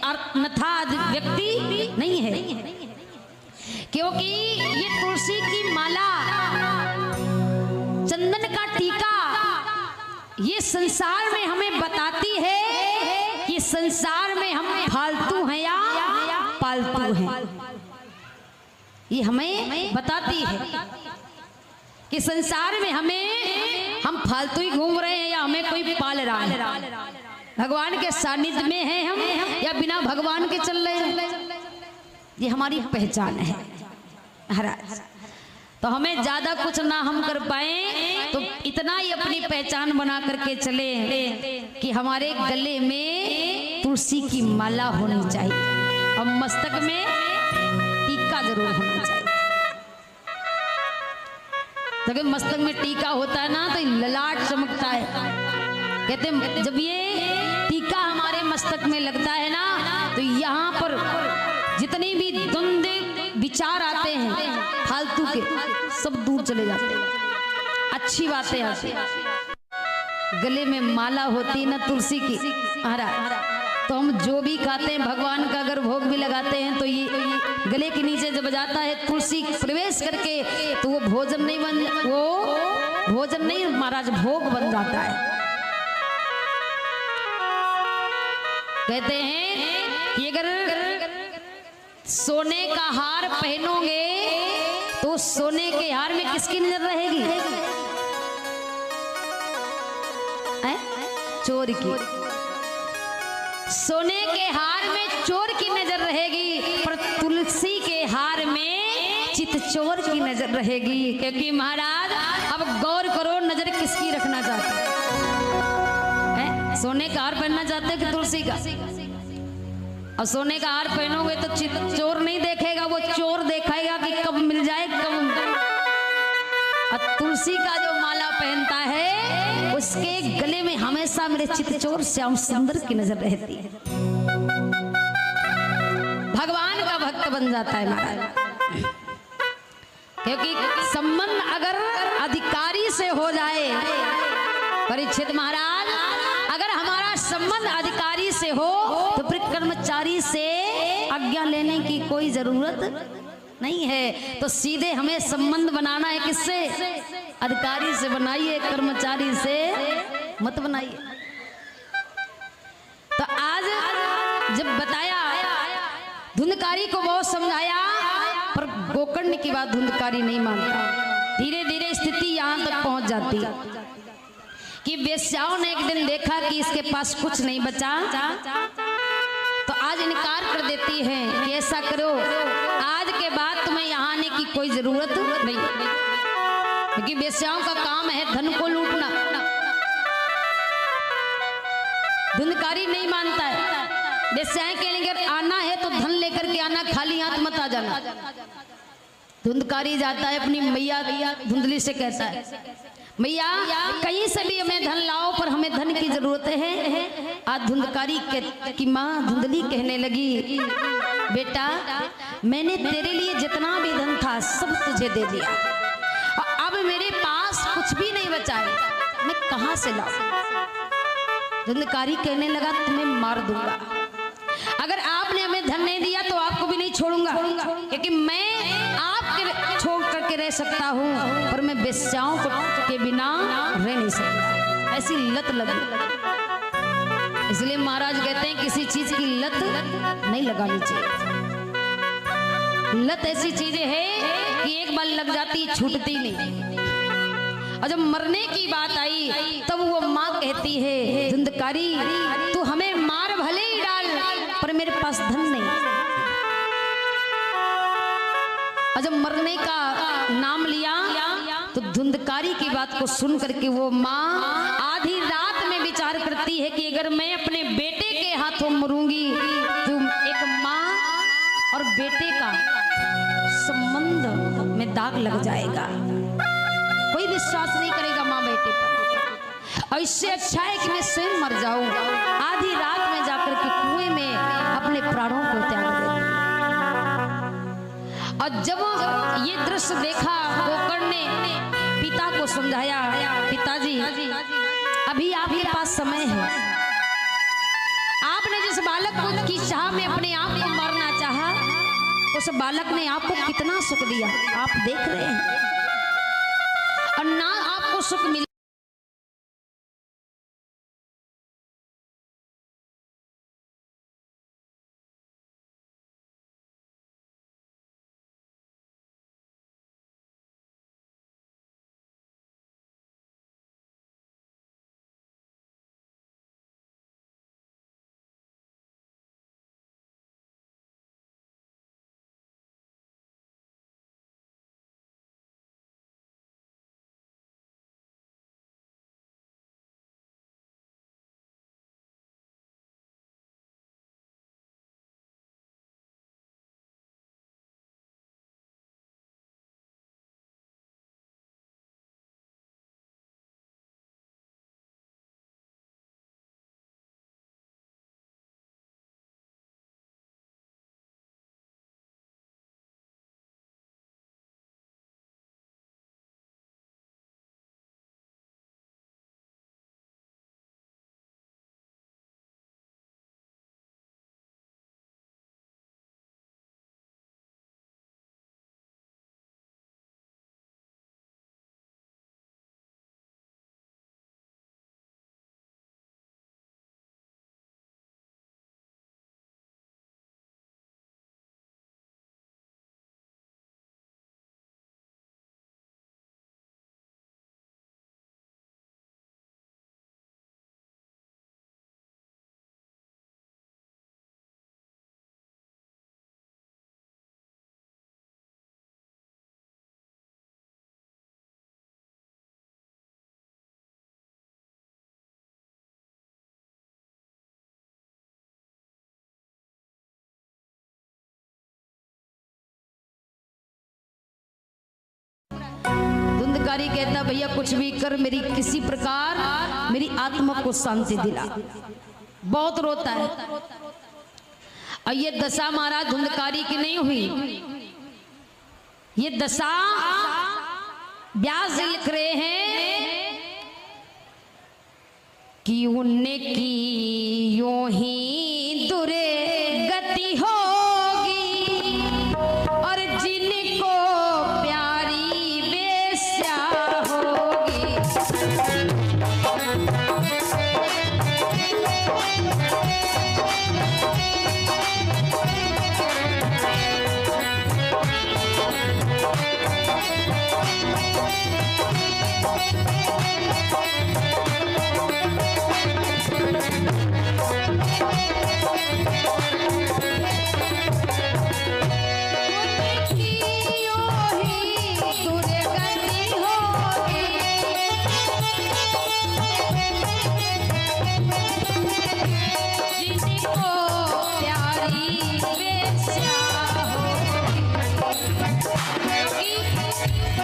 अन्यथा व्यक्ति नहीं है, क्योंकि ये तुलसी की माला, चंदन का टीका ये संसार में हमें बताती है कि संसार में हम फालतू हैं या पालतू हैं। ये हमें बताती है कि संसार में हम फालतू ही घूम रहे हैं या हमें कोई पाल रहा है। भगवान के सानिध्य में हैं हम या बिना भगवान के चल रहे हैं, ये हमारी पहचान है महाराज। तो हमें ज्यादा कुछ ना हम कर पाए तो इतना ही अपनी पहचान बना करके चले कि हमारे गले में तुलसी की माला होनी चाहिए और मस्तक में टीका जरूर होना चाहिए। जब मस्तक में टीका होता है ना तो ललाट चमकता है। कहते हैं जब ये टीका हमारे मस्तक में लगता है ना तो यहाँ पर जितनी भी द्वंद्व विचार आते हैं फालतू के सब दूर चले जाते हैं, अच्छी बातें आती हैं। गले में माला होती ना तुलसी की महाराज, तो हम जो भी खाते हैं भगवान का अगर भोग भी लगाते हैं तो ये गले के नीचे जब जाता है तुलसी प्रवेश करके तो वो भोजन नहीं महाराज भोग बन जाता है। कहते हैं कि अगर सोने का हार पहनोगे तो सोने के हार में किसकी नजर रहेगी? चोर की। सोने के हार में चोर की नजर रहेगी, पर तुलसी के हार में चितचोर की नजर रहेगी। क्योंकि महाराज अब गौर करो, नजर किसकी रखना चाहते हैं? सोने का हार पहनना चाहते हैं कि तुलसी का? और सोने का हार पहनोगे तो चोर नहीं देखेगा, वो चोर देखेगा कि कब मिल जाए कब। और तुलसी का जो माला पहनता है उसके गले में हमेशा मेरे चितचोर श्याम सुंदर की नजर रहती है। भगवान का भक्त बन जाता है महाराज। क्योंकि संबंध अगर अधिकारी से हो जाए, परीक्षित महाराज, अगर हमारा संबंध अधिकारी से हो तो फिर कर्मचारी से आज्ञा लेने की कोई जरूरत नहीं है। तो सीधे हमें संबंध बनाना है, किससे? अधिकारी से बनाइए, कर्मचारी से मत बनाइए। तो आज जब बताया, धुंधकारी को बहुत समझाया, पर गोकर्ण की बात धुंधकारी नहीं मानता। धीरे धीरे स्थिति यहाँ तक पहुंच जाती है कि वेश्याओं ने एक दिन देखा कि इसके पास कुछ नहीं बचा, तो आज इनकार कर देती हैं कि ऐसा करो, आज के बाद तुम्हें यहाँ आने की कोई जरूरत नहीं, क्योंकि वेश्याओं का काम है धन को लूटना। धुंधकारी नहीं मानता है। वेश्याएं कहेंगे आना है तो धन लेकर के आना, खाली हाथ मत आ जाना। धुंधकारी जाता है अपनी मैया धुंधली से कहता है, मैया कहीं से भी हमें धन लाओ, पर हमें धन की जरूरत है। आज धुंधकारी की माँ धुंधली कहने लगी, बेटा मैंने तेरे लिए जितना भी धन था सब तुझे दे दिया, और अब मेरे पास कुछ भी नहीं बचा है, मैं कहाँ से लाऊं? धुंधकारी कहने लगा, तुम्हें मार दूंगा। अगर आपने हमें धन नहीं दिया तो आपको भी नहीं छोड़ूंगा, क्योंकि मैं आपके छोड़ करके रह सकता हूँ, पर मैं वेश्याओं के बिना रह नहीं सकता। ऐसी लत लगी। इसलिए महाराज कहते हैं किसी चीज की लत नहीं लगानी चाहिए। लत ऐसी चीजें है कि एक बार लग जाती छूटती नहीं। और जब मरने की बात आई तब वो माँ कहती है, धुंधकारी तू हमें मार भले ही डाल, पर मेरे पास धन नहीं। और जब मरने का नाम लिया तो धुंधकारी की बात को सुन करके वो माँ आधी रात में विचार करती है कि अगर मैं अपने बेटे के हाथों मरूंगी तो एक माँ और बेटे का संबंध में दाग लग जाएगा, कोई विश्वास नहीं करेगा माँ बेटे पर। और इससे अच्छा है कि मैं स्वयं मर जाऊं। आधी रात में जाकर के कुएं में अपने प्राणों को त्याग देती। और जब ये दृश्य देखा गोकर्ण ने पिता को समझाया, पिताजी अभी आपके पास समय है, आपने जिस बालक की चाह में अपने आप को मारना चाहा, उस बालक ने आपको कितना सुख दिया आप देख रहे हैं, और ना आपको सुख मिला। धुंधकारी कहता भैया कुछ भी कर मेरी किसी प्रकार मेरी आत्मा को शांति दिला, बहुत रोता है। और ये दशा महाराज धुंधकारी की नहीं हुई, ये दशा व्यास लिख रहे हैं कि उनकी यूं ही दुर्गति होगी और जिनको प्यारी वेश्या होगी।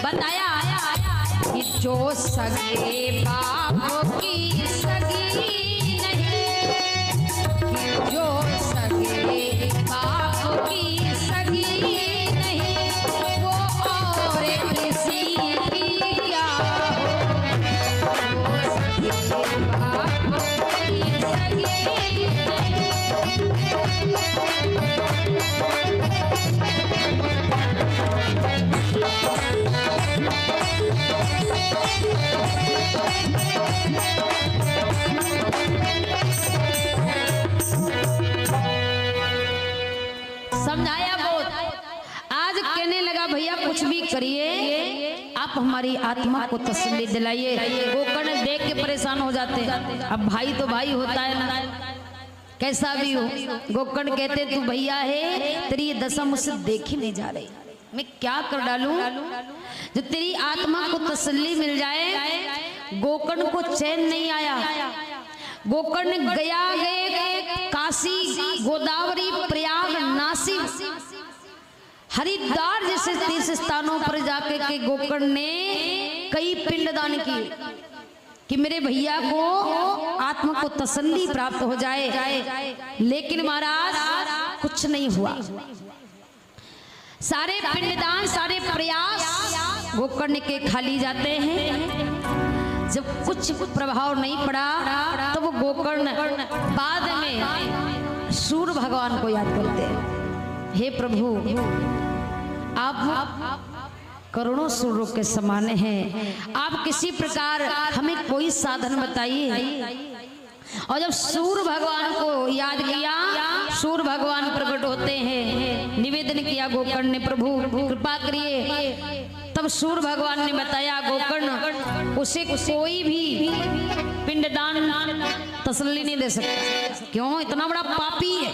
बताया कि जो सगे बाप की सगी नहीं, कि जो सगे बाप की सगी नहीं, वो और किसी की क्या हो, वो सगे बाप की सगी समझाया बहुत। आज कहने लगा भैया कुछ भी करिए आप हमारी आत्मा को तसल्ली दिलाइए। गोकर्ण देख के परेशान हो जाते हैं, अब भाई तो भाई होता है ना, कैसा भी हो। गोकर्ण कहते तू भैया है, तेरी ये दशा मुझसे देखी नहीं जा रही, मैं क्या कर डालूं जो तेरी आत्मा को तसल्ली मिल जाए। गोकर्ण को चैन नहीं आया। गोकर्ण गए काशी, गोदावरी, प्रयाग, नासिक, हरिद्वार जैसे तीर्थ स्थानों पर जाके के गोकर्ण ने कई पिंडदान किए कि मेरे भैया को आत्मा को तसल्ली प्राप्त हो जाए। लेकिन महाराज कुछ नहीं हुआ। सारे पिंडदान, सारे प्रयास गोकर्ण के खाली जाते हैं। जब कुछ प्रभाव नहीं पड़ा तो वो गोकर्ण बाद में सूर्य भगवान को याद करते हैं। हे प्रभु, आप करोड़ों सूर्यों के समान हैं, आप किसी प्रकार हमें कोई साधन बताइए। और जब सूर्य भगवान को याद किया, सूर्य भगवान प्रकट होते हैं। निवेदन किया गोकर्ण ने, प्रभु कृपा करिए। तब सूर्य भगवान ने बताया, गोकर्ण उसे कोई भी पिंडदान तसल्ली नहीं दे सकता। क्यों? इतना बड़ा पापी है,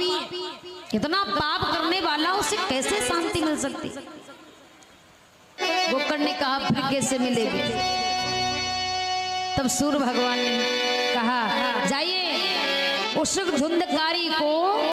इतना पाप करने वाला, उसे कैसे शांति मिल सकती? गोकर्ण ने कहा, फिर कैसे मिलेगी? तब सूर्य भगवान ने कहा, जाइए उस धुंधकारी को